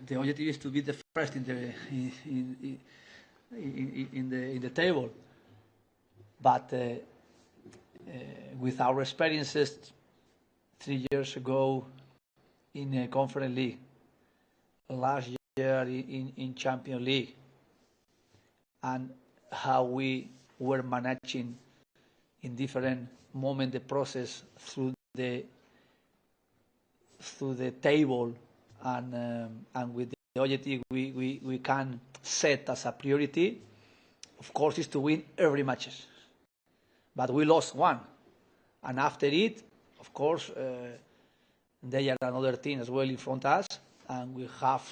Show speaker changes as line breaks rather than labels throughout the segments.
the objective is to be the first in the table. But with our experiences 3 years ago in a Conference League, last year in Champions League, and how we were managing in different moments the process through the table, and with the objective we can set as a priority, of course, is to win every matches. But we lost one, and after it, of course, they are another team as well in front of us, and we have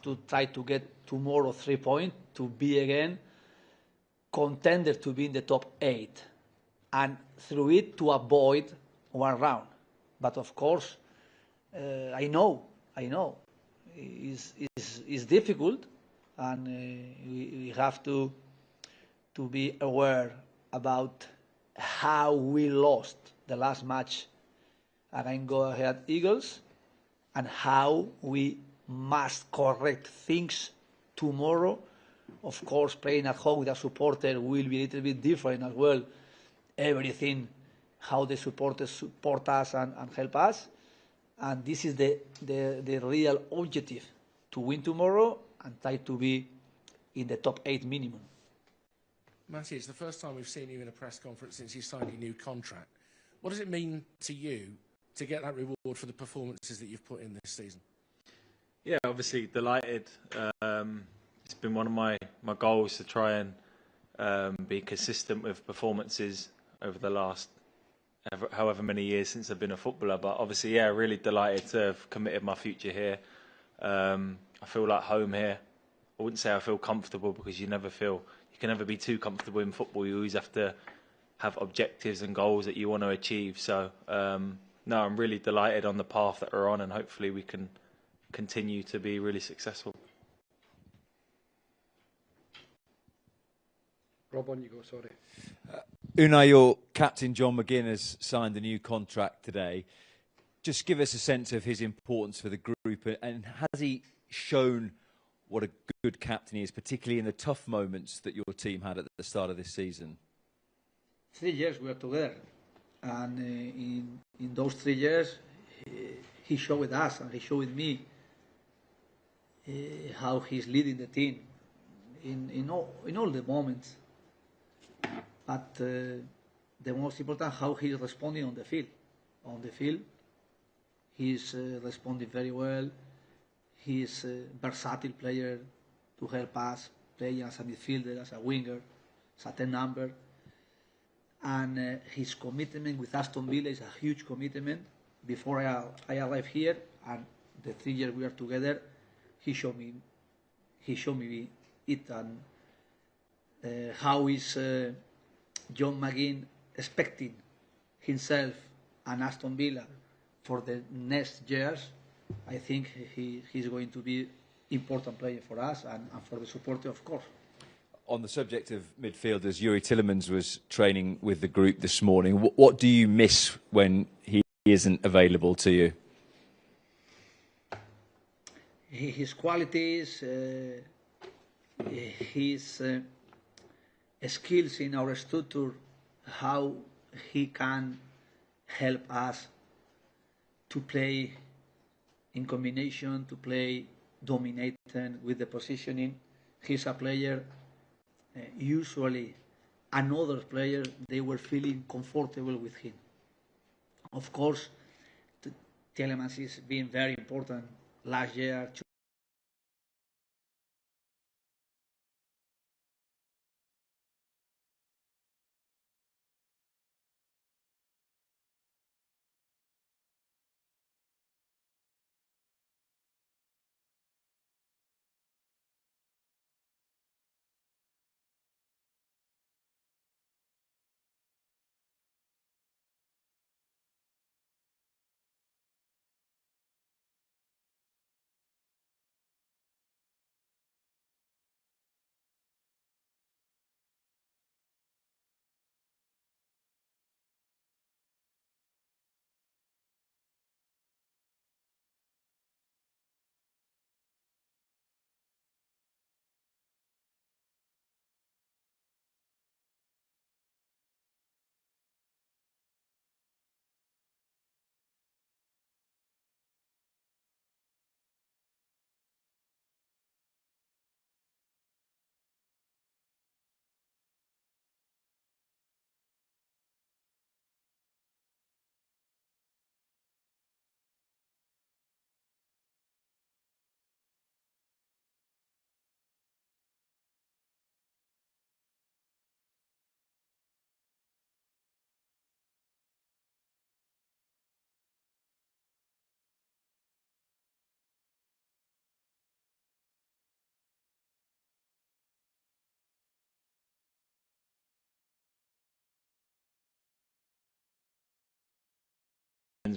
to try to get tomorrow 3 points to be again contender to be in the top 8, and through it to avoid one round. But of course, I know, it's difficult, and we have to be aware about how we lost the last match against Go Ahead Eagles, and how we must correct things tomorrow. Of course, playing at home with a supporter will be a little bit different as well. Everything, how the supporters support us and help us. And this is the real objective, to win tomorrow and try to be in the top 8 minimum.
Matty, it's the first time we've seen you in a press conference since you signed your new contract. What does it mean to you to get that reward for the performances that you've put in this season?
Yeah, obviously delighted. It's been one of my goals to try and be consistent with performances over the last however many years since I've been a footballer. But obviously, yeah, really delighted to have committed my future here. I feel like home here. I wouldn't say I feel comfortable, because you can never be too comfortable in football. You always have to have objectives and goals that you want to achieve. So, no, I'm really delighted on the path that we're on, and hopefully we can continue to be really successful.
Rob, on you go, sorry.
Unai, your captain John McGinn has signed a new contract today. Just give us a sense of his importance for the group, and has he shown what a good captain he is, particularly in the tough moments that your team had at the start of this season?
3 years we are together, and in those 3 years he showed with us and he showed with me how he's leading the team in all the moments. But the most important, how he's responding on the field. On the field, he's responding very well. He's a versatile player to help us play as a midfielder, as a winger, as a 10 number. And his commitment with Aston Villa is a huge commitment. Before I arrived here, and the 3 years we are together, he showed me it, and how is John McGinn expecting himself and Aston Villa for the next years. I think he's going to be important player for us and for the supporter, of course.
On the subject of midfielders, Yuri Tillemans was training with the group this morning. What do you miss when he isn't available to you?
His qualities, his skills in our structure, how he can help us to play in combination, to play dominating with the positioning. He's a player, usually another player, they were feeling comfortable with him. Of course, Tillemans is being very important last year.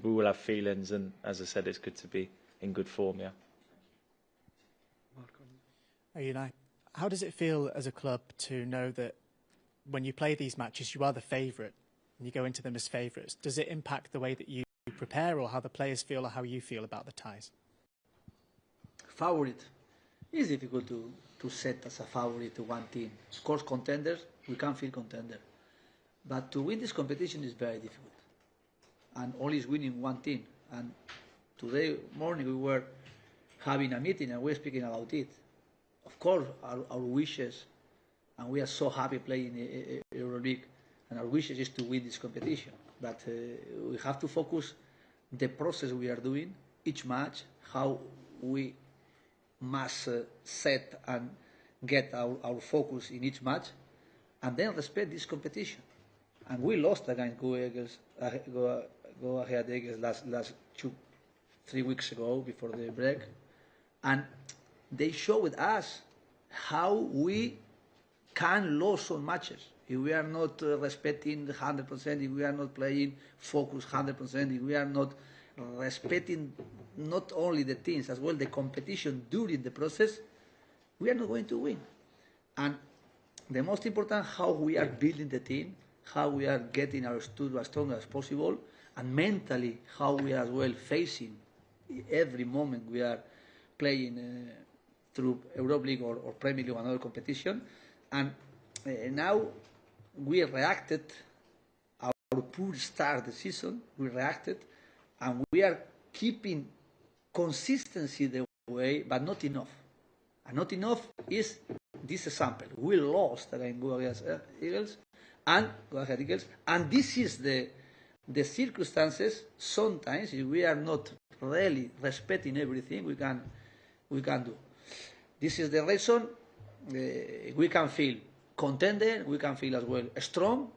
emotions, we will have feelings, and as I said, it's good to be in good form, yeah.
How does it feel as a club to know that when you play these matches, you are the favourite and you go into them as favourites? Does it impact the way that you prepare, or how the players feel, or how you feel about the ties?
Favorite. It's difficult to set as a favorite to one team. Of course, contenders, we can feel contender. But to win this competition is very difficult. And only is winning one team. And today morning we were having a meeting and we were speaking about it. Of course, our wishes, and we are so happy playing Euro League, and our wishes is to win this competition. But we have to focus the process we are doing, each match, how we must set and get our focus in each match, and then respect this competition. And we lost against Go Ahead Eagles last 3 weeks ago before the break, and they showed us how we can lose some matches if we are not respecting 100%, if we are not playing focus 100%, if we are not respecting not only the teams as well the competition during the process, we are not going to win. And the most important, how we are building the team, how we are getting our studio as strong as possible, and mentally how we are as well facing every moment we are playing through Europa League or Premier League or another competition. And now we reacted, our poor start of the season, we reacted, and we are keeping consistency the way, but not enough. And not enough is this example. We lost against Go Ahead Eagles, and this is the circumstances. Sometimes if we are not really respecting everything we can do. This is the reason we can feel contender, we can feel as well strong,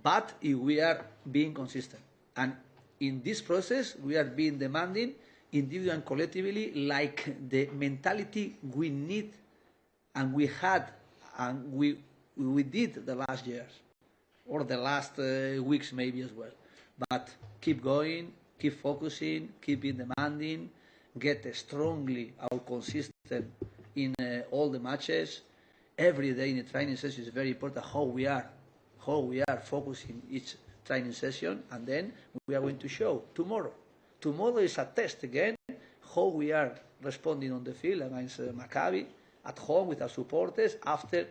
but if we are being consistent. And in this process, we are being demanding, individually and collectively, like the mentality we need and we had and we did the last years, or the last weeks maybe as well. But keep going, keep focusing, keep being demanding, get strongly out consistent in all the matches. Every day in the training session is very important how we are focusing each training session, and then we are going to show tomorrow. Tomorrow is a test again, how we are responding on the field against Maccabi, at home with our supporters, after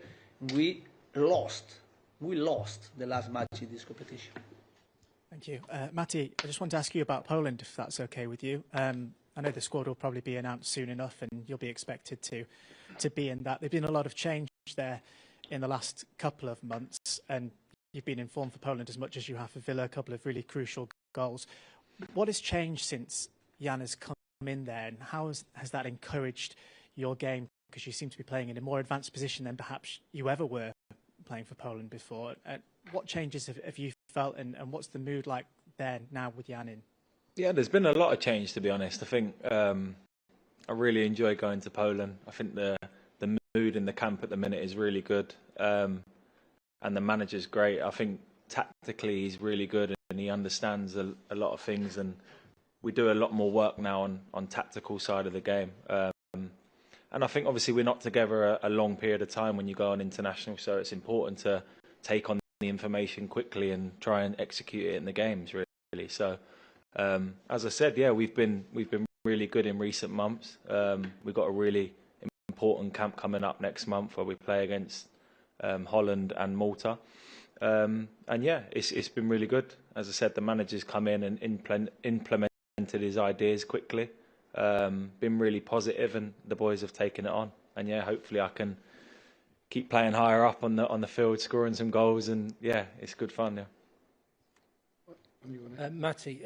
we lost the last match in this competition.
Thank you. Matti, I just want to ask you about Poland, if that's okay with you. I know the squad will probably be announced soon enough, and you'll be expected to be in that. There's been a lot of change there in the last couple of months, and you've been informed for Poland as much as you have for Villa, a couple of really crucial goals. What has changed since Jan has come in there, and how has that encouraged your game? Because you seem to be playing in a more advanced position than perhaps you ever were playing for Poland before. What changes have you felt, and what's the mood like there now with Jan in?
Yeah, there's been a lot of change, to be honest. I think I really enjoy going to Poland. I think the mood in the camp at the minute is really good, and the manager's great. I think tactically he's really good, and he understands a lot of things, and we do a lot more work now on tactical side of the game. And I think obviously we're not together a long period of time when you go on international, so it's important to take on the information quickly and try and execute it in the games, really. So as I said, yeah, we've been really good in recent months. We've got a really important camp coming up next month where we play against Holland and Malta. And yeah, it's been really good. As I said, the manager's come in and implemented his ideas quickly. Been really positive, and the boys have taken it on. And yeah, hopefully I can keep playing higher up on the field, scoring some goals, and yeah, it's good fun. Yeah.
Matti,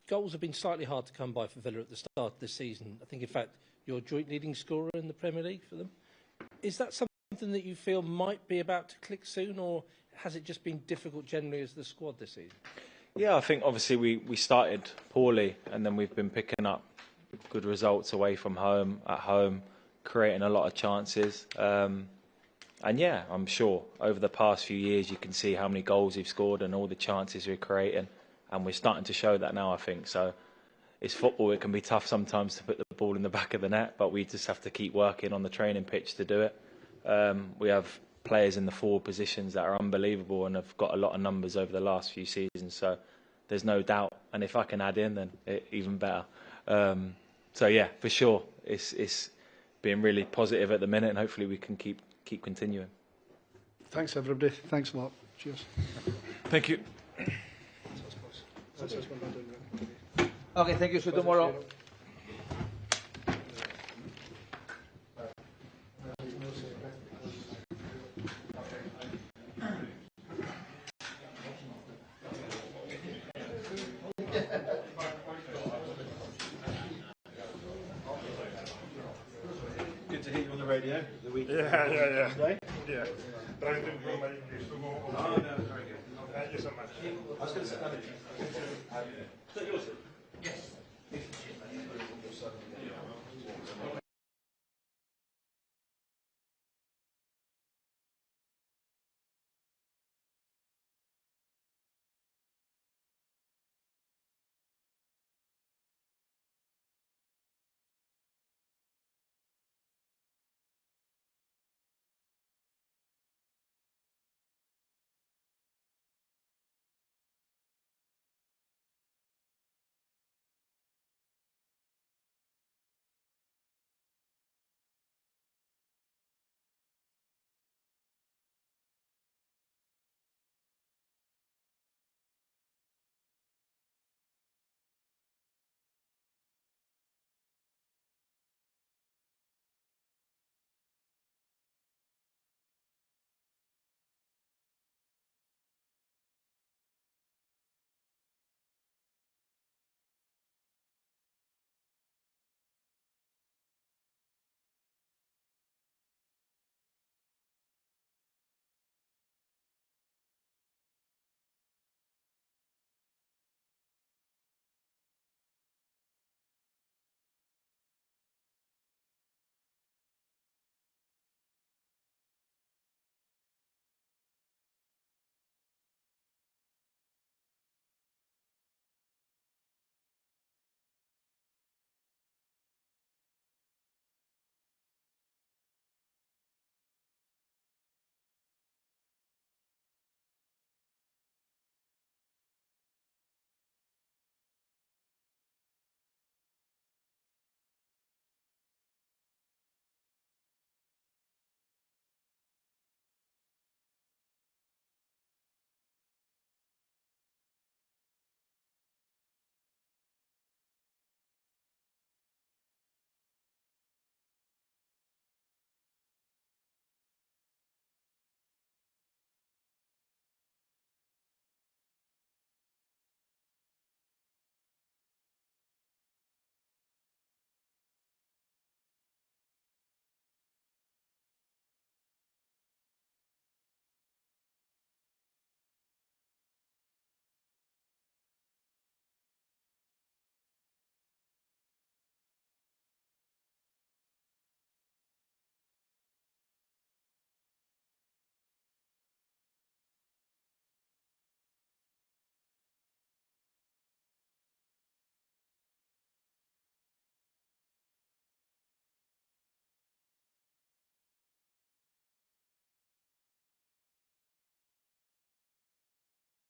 goals have been slightly hard to come by for Villa at the start of this season. I think, in fact, you're joint leading scorer in the Premier League for them. Is that something that you feel might be about to click soon, or has it just been difficult generally as the squad this season?
Yeah, I think obviously we started poorly, and then we've been picking up good results away from home, at home, creating a lot of chances. And yeah, I'm sure over the past few years you can see how many goals we've scored and all the chances we're creating. and we're starting to show that now, I think. So it's football. It can be tough sometimes to put the ball in the back of the net, but we just have to keep working on the training pitch to do it. We have players in the forward positions that are unbelievable and have got a lot of numbers over the last few seasons. So there's no doubt. And if I can add in, then even better. So yeah, for sure, it's being really positive at the minute, and hopefully we can keep continuing.
Thanks, everybody. Thanks a lot. Cheers.
Thank you.
Okay, thank you. See you tomorrow.
Good to hear you on the radio the week.
Yeah. But I didn't bring my English to go.
Oh, no, very good.
Thank you so much.
I was going to say, is that yours?